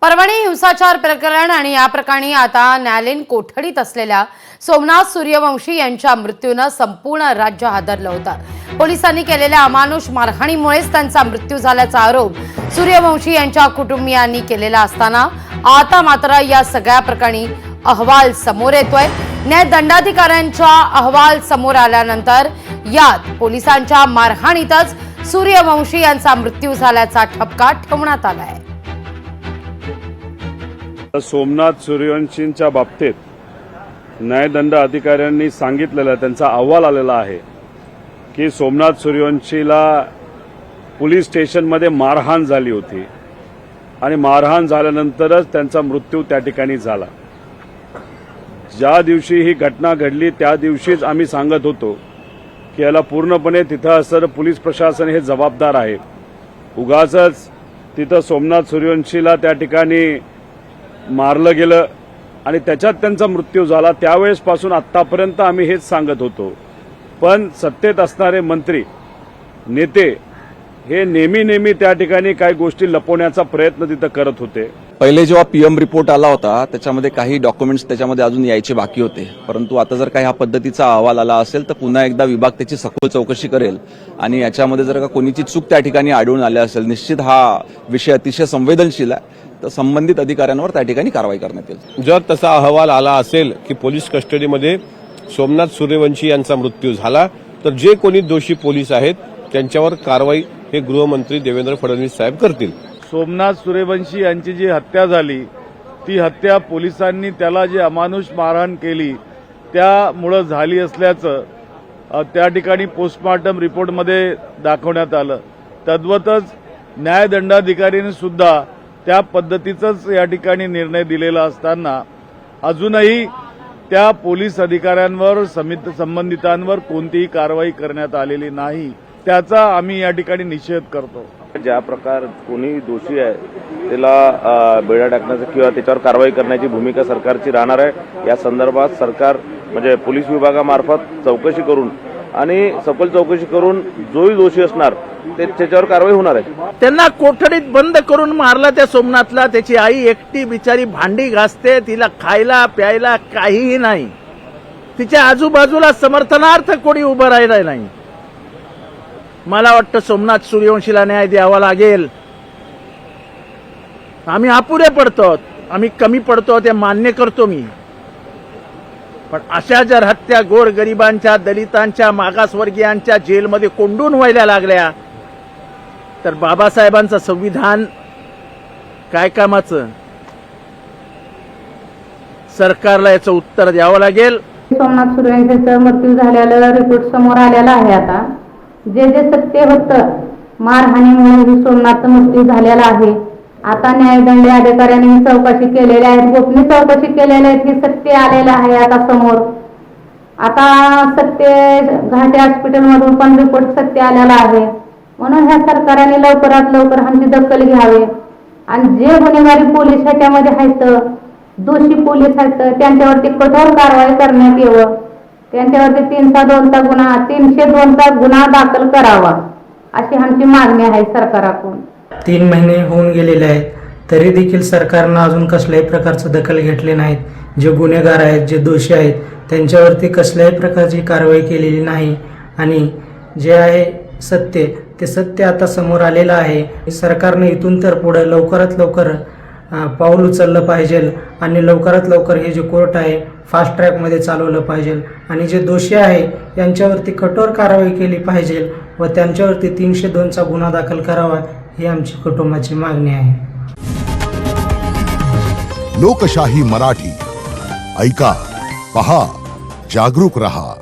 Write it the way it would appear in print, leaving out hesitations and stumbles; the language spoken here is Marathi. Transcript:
परभणी हिंसाचार प्रकरण आणि या प्रकरणी आता न्यायालयीन कोठडीत असलेल्या सोमनाथ सूर्यवंशी यांच्या मृत्यूने संपूर्ण राज्य हादरलं होतं। पोलिसांनी केलेल्या अमानुष मारहाणीमुळेच त्यांचा मृत्यू झाल्याचा आरोप सूर्यवंशी यांच्या कुटुंबियांनी केलेला असताना आता मात्र या सगळ्या प्रकरणी अहवाल समोर येतोय। न्यायदंडाधिकाऱ्यांचा अहवाल समोर आल्यानंतर यात पोलिसांच्या मारहाणीतच सूर्यवंशी यांचा मृत्यू झाल्याचा ठपका ठेवण्यात आलाय। सोमनाथ सूर्यवंशींच्या बाबतीत न्यायदंड अधिकाऱ्यांनी सांगितलेलं त्यांचा अहवाल आलेला आहे की सोमनाथ सूर्यवंशीला पोलीस स्टेशनमध्ये मारहाण झाली होती आणि मारहाण झाल्यानंतरच त्यांचा मृत्यू त्या ठिकाणी झाला। ज्या दिवशी ही घटना घडली त्या दिवशीच आम्ही सांगत होतो की याला पूर्णपणे तिथं असणारं पोलीस प्रशासन हे जबाबदार आहे। उगाचच तिथं सोमनाथ सूर्यवंशीला त्या ठिकाणी मारलं गेलं आणि त्याच्यात त्यांचा मृत्यू झाला। त्यावेळेसपासून आत्तापर्यंत आम्ही हेच सांगत होतो, पण सत्तेत असणारे मंत्री नेते हे नेहमी त्या ठिकाणी काही गोष्टी लपवण्याचा प्रयत्न तिथं करत होते। पहिले जेव्हा पीएम रिपोर्ट आला होता त्याच्यामध्ये काही डॉक्युमेंट्स त्याच्यामध्ये अजून यायचे बाकी होते, परंतु आता जर काही हा पद्धतीचा अहवाल आला असेल तर पुन्हा एकदा विभाग त्याची सखोल चौकशी करेल आणि याच्यामध्ये जर का कोणीची चूक त्या ठिकाणी आढळून आली असेल, निश्चित हा विषय अतिशय संवेदनशील आहे, तर संबंधित अधिकाऱ्यांवर त्या ठिकाणी कारवाई करण्यात येईल। जर तसा अहवाल आला असेल की पोलीस कस्टडीमध्ये सोमनाथ सूर्यवंशी यांचा मृत्यू झाला तर जे कोणी दोषी पोलीस आहेत त्यांच्यावर कारवाई हे गृहमंत्री देवेंद्र फडणवीस साहेब करतील। सोमनाथ सूर्यवंशी यांची जी हत्या झाली ती हत्या पोलिसांनी त्याला जी अमानुष मारहाण केली त्यामुळे झाली असल्याचं त्या ठिकाणी पोस्टमॉर्टम रिपोर्टमध्ये दाखवण्यात आलं। तद्वतच न्यायदंडाधिकाऱ्यांनी सुद्धा त्या पद्धतीचाच या ठिकाणी निर्णय दिलेला असताना अजूनही त्या पोलीस अधिकाऱ्यांवर संबंधितांवर कोणतीही कारवाई करण्यात आलेली नाही, त्याचा आम्ही या ठिकाणी निषेध करतो। ज्या प्रकार कोणी दोषी आहे त्याला बेड्या टाकण्याची किंवा त्याच्यावर कारवाई करण्याची भूमिका सरकारची राहणार आहे। या संदर्भात सरकार म्हणजे पोलीस विभागामार्फत चौकशी करून आणि सखोल चौकशी करून जोही दोषी असणार त्याच्यावर कारवाई होणार आहे। त्यांना कोठडीत बंद करून मारला त्या सोमनाथला। त्याची आई एकटी बिचारी भांडी घासते, तिला खायला प्यायला काहीही नाही, तिच्या आजूबाजूला समर्थनार्थ कोणी उभं राहिलं नाही। मला वाटतं सोमनाथ सूर्यवंशीला न्याय द्यावा लागेल। आम्ही अपुरे पडतो, आम्ही कमी पडतो ते मान्य करतो मी, पण अशा जर हत्या गोरगरिबांच्या, दलितांच्या, मागासवर्गीयांच्या जेलमध्ये कोंडून व्हायला लागल्या तर बाबासाहेबांचं संविधान काय कामाचं? सरकारला याचं उत्तर द्यावं लागेल। सोमनाथ सूर्यवंशीचा मृत्यू झालेला रिपोर्ट समोर आलेला आहे। आता जे सत्य होतं मारहाणीमुळे सोमनाथचा मृत्यू झालेला आहे। आता न्यायदंड अधिकाऱ्यांनी चौकशी केलेली आहे, गोपनीय चौकशी केलेली आहे, हे सत्य आलेलं आहे आता समोर। आता सत्य घाटे हॉस्पिटलमधून पण रिपोर्ट सत्य आलेला आहे, म्हणून ह्या सरकारने लवकरात लवकर आमची दखल घ्यावी आणि जे गुन्हेगारी पोलीस ह्याच्यामध्ये आहेत, दोषी पोलीस आहेत, त्यांच्यावरती कठोर कारवाई करण्यात यावं। त्यांच्यावरती 302चा गुन्हा दाखल करावा अशी आमची मागणी आहे सरकारकडून। 3 महिने होऊन गेलेले आहेत तरी देखील सरकारनं अजून कसल्याही प्रकारचं दखल घेतली नाहीत। जे गुन्हेगार आहेत, जे दोषी आहेत, त्यांच्यावरती कसल्याही प्रकारची कारवाई केलेली नाही आणि जे आहे सत्य ते सत्य आता समोर आलेलं आहे। सरकारने इथून तर पुढे लवकरात लवकर पाऊल उचललं पाहिजे आणि लवकरात लवकर हे जे कोर्ट आहे फास्ट ट्रॅकमध्ये चालवलं पाहिजे आणि जे दोषी आहे यांच्यावरती कठोर कारवाई केली पाहिजे व त्यांच्यावरती 302चा गुन्हा दाखल करावा ही आमची कुटुंबाची मागणी आहे। लोकशाही मराठी ऐका, पहा, जागरूक रहा।